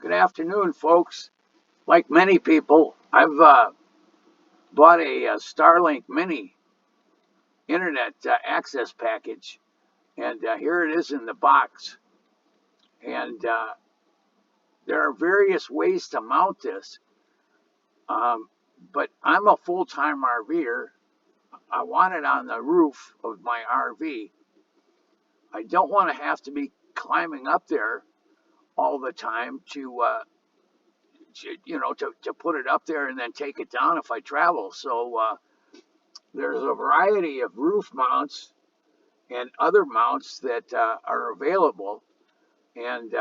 Good afternoon, folks. Like many people, I've bought a Starlink mini internet access package, and here it is in the box. And there are various ways to mount this, um, but I'm a full-time RVer. I want it on the roof of my RV. I don't want to have to be climbing up there all the time to put it up there and then take it down if I travel. So there's a variety of roof mounts and other mounts that are available. And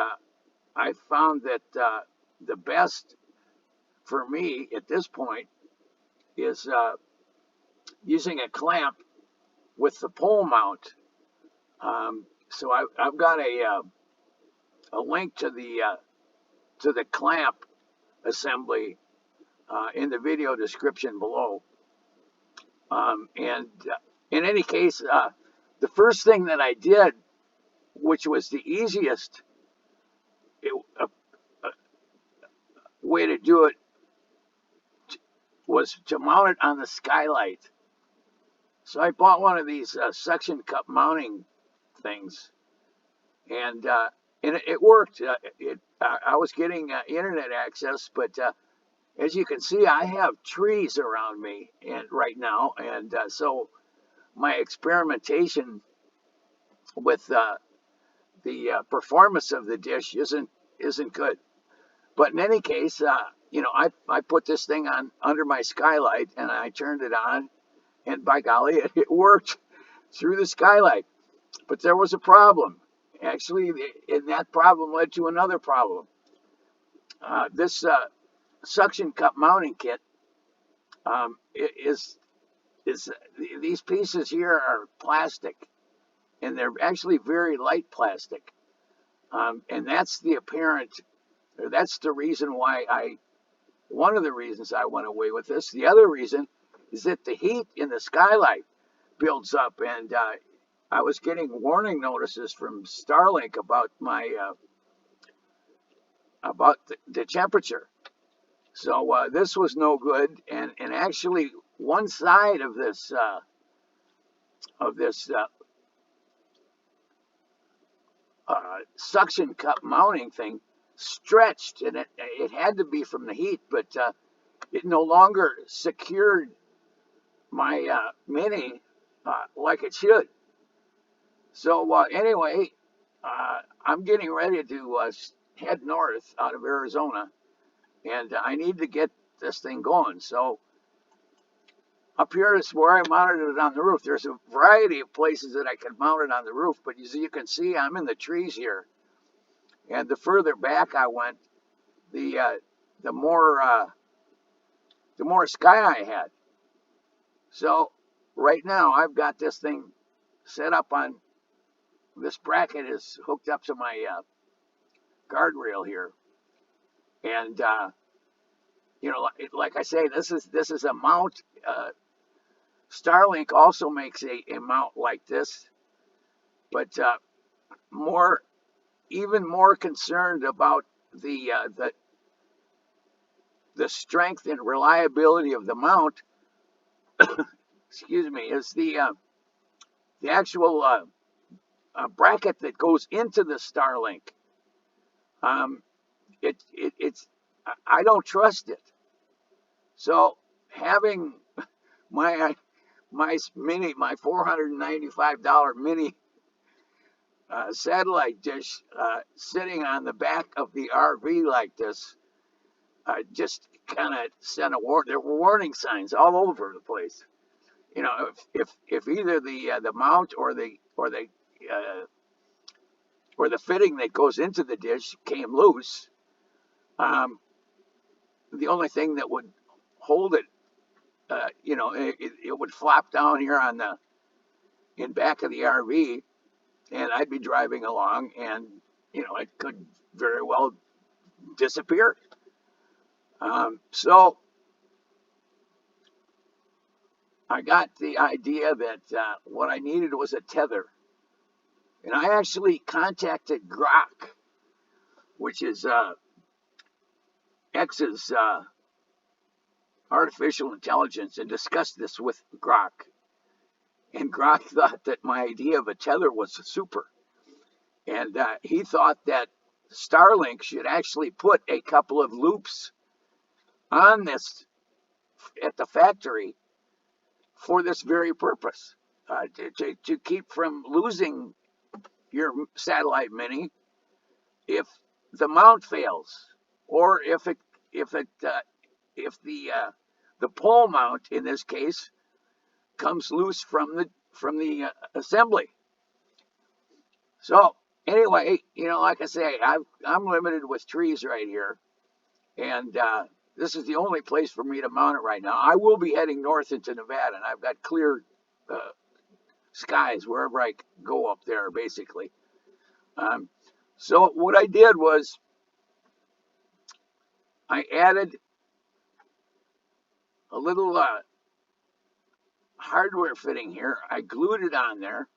I found that the best for me at this point is using a clamp with the pole mount. So I've got a link to the clamp assembly in the video description below. And in any case, the first thing that I did, which was the easiest uh, way to do it, was to mount it on the skylight. So I bought one of these suction cup mounting things, and it worked. I was getting internet access, but as you can see, I have trees around me and right now, and so my experimentation with the performance of the dish isn't good. But in any case, I put this thing on under my skylight and I turned it on, and by golly, it worked through the skylight. But there was a problem. Actually, and that problem led to another problem. This suction cup mounting kit is these pieces here are plastic, and they're actually very light plastic. And that's the reason why one of the reasons I went away with this. The other reason is that the heat in the skylight builds up, and I was getting warning notices from Starlink about the temperature. So this was no good, and actually one side of this suction cup mounting thing stretched, and it had to be from the heat, but it no longer secured my mini like it should. So anyway, I'm getting ready to head north out of Arizona, and I need to get this thing going. So up here is where I mounted it on the roof. There's a variety of places that I can mount it on the roof, but as you can see, I'm in the trees here. And the further back I went, the more sky I had. So right now I've got this thing set up on this bracket is hooked up to my guardrail here, and like I say, this is a mount. Starlink also makes a mount like this, but even more concerned about the strength and reliability of the mount. Excuse me, is the actual bracket that goes into the Starlink. It's I don't trust it. So having my my $495 mini satellite dish sitting on the back of the RV like this just kind of sent there were warning signs all over the place. If either the mount or the fitting that goes into the dish came loose, the only thing that would hold it, it would flop down here in back of the RV, and I'd be driving along, and it could very well disappear. So I got the idea that what I needed was a tether, and I actually contacted Grok, which is X's artificial intelligence and discussed this with Grok. And Grok thought that my idea of a tether was super. And he thought that Starlink should actually put a couple of loops on this at the factory for this very purpose, to keep from losing your satellite mini if the mount fails, or if the pole mount in this case comes loose from the assembly. So anyway, like I say, I'm limited with trees right here, and this is the only place for me to mount it right now. I will be heading north into Nevada, and I've got clear uh, skies wherever I go up there, basically. Um, so what I did was I added a little hardware fitting here. I glued it on there,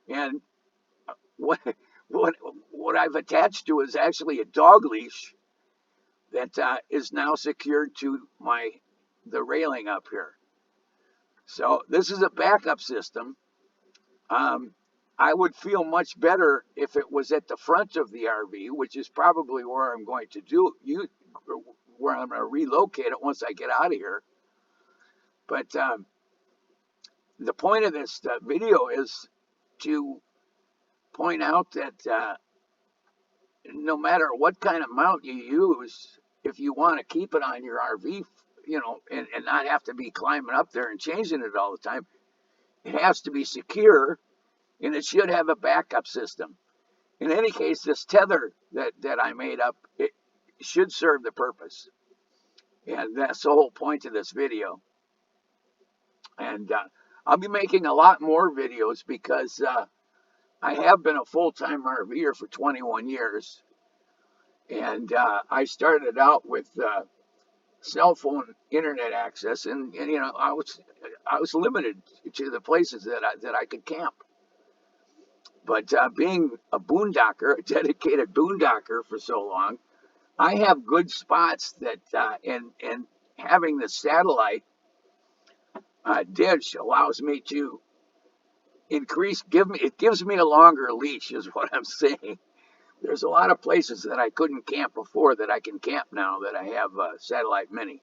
and what what what I've attached to is actually a dog leash that is now secured to the railing up here. So this is a backup system. Um, I would feel much better if it was at the front of the RV, which is probably where I'm going to where I'm going to relocate it once I get out of here. But the point of this video is to point out that no matter what kind of mount you use, if you want to keep it on your RV, and not have to be climbing up there and changing it all the time, it has to be secure, and it should have a backup system. In any case, this tether that I made up, it should serve the purpose. And that's the whole point of this video. And I'll be making a lot more videos because I have been a full-time RVer for 21 years. And I started out with cell phone internet access, and I was limited to the places that I could camp. But being a boondocker, a dedicated boondocker for so long, I have good spots that and having the satellite dish allows me to it gives me a longer leash, is what I'm saying. There's a lot of places that I couldn't camp before that I can camp now that I have a satellite mini.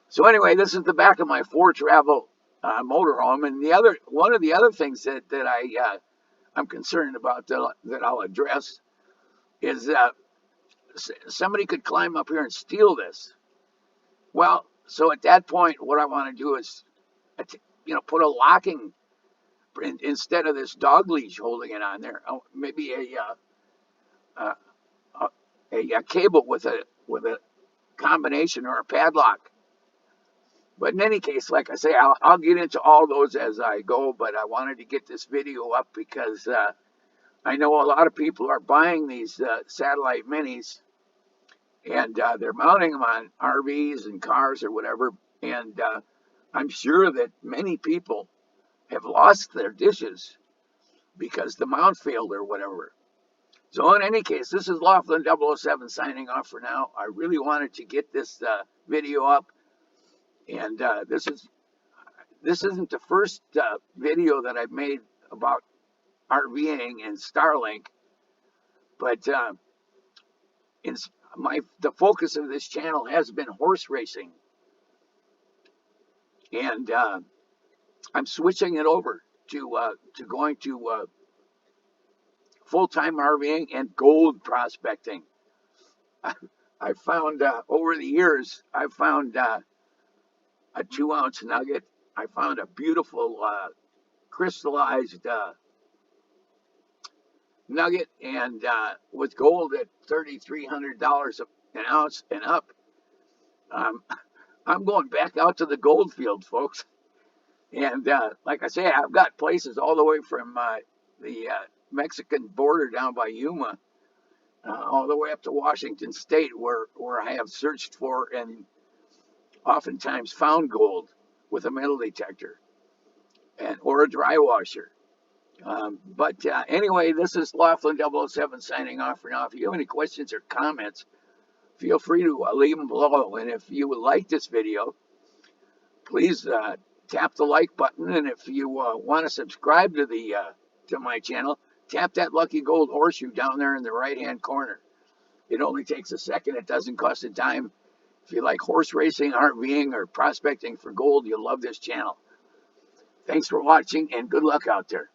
So anyway, this is the back of my for travel motorhome, and one of the other things that I'm concerned about that I'll address is somebody could climb up here and steal this. Well, so at that point, what I want to do is, put a locking instead of this dog leash holding it on there. Maybe a cable with a combination or a padlock. But in any case, like I say, I'll get into all those as I go. But I wanted to get this video up because I know a lot of people are buying these satellite minis, and they're mounting them on RVs and cars or whatever. And I'm sure that many people have lost their dishes because the mount failed or whatever. So in any case, this is Laughlin007 signing off for now. I really wanted to get this video up, and this isn't the first video that I've made about RVing and Starlink, but the focus of this channel has been horse racing, and I'm switching it over to going to full-time RVing and gold prospecting. I found over the years, I found a 2-ounce nugget. I found a beautiful crystallized nugget, and with gold at $3,300 an ounce and up. I'm going back out to the gold field, folks. And like I say, I've got places all the way from the Mexican border down by Yuma, all the way up to Washington State, where I have searched for and oftentimes found gold with a metal detector or a dry washer. But anyway, this is Laughlin007 signing off for now. If you have any questions or comments, feel free to leave them below. And if you would like this video, please tap the like button. And if you want to subscribe to the to my channel, tap that lucky gold horseshoe down there in the right-hand corner. It only takes a second. It doesn't cost a dime. If you like horse racing, RVing, or prospecting for gold, you'll love this channel. Thanks for watching, and good luck out there.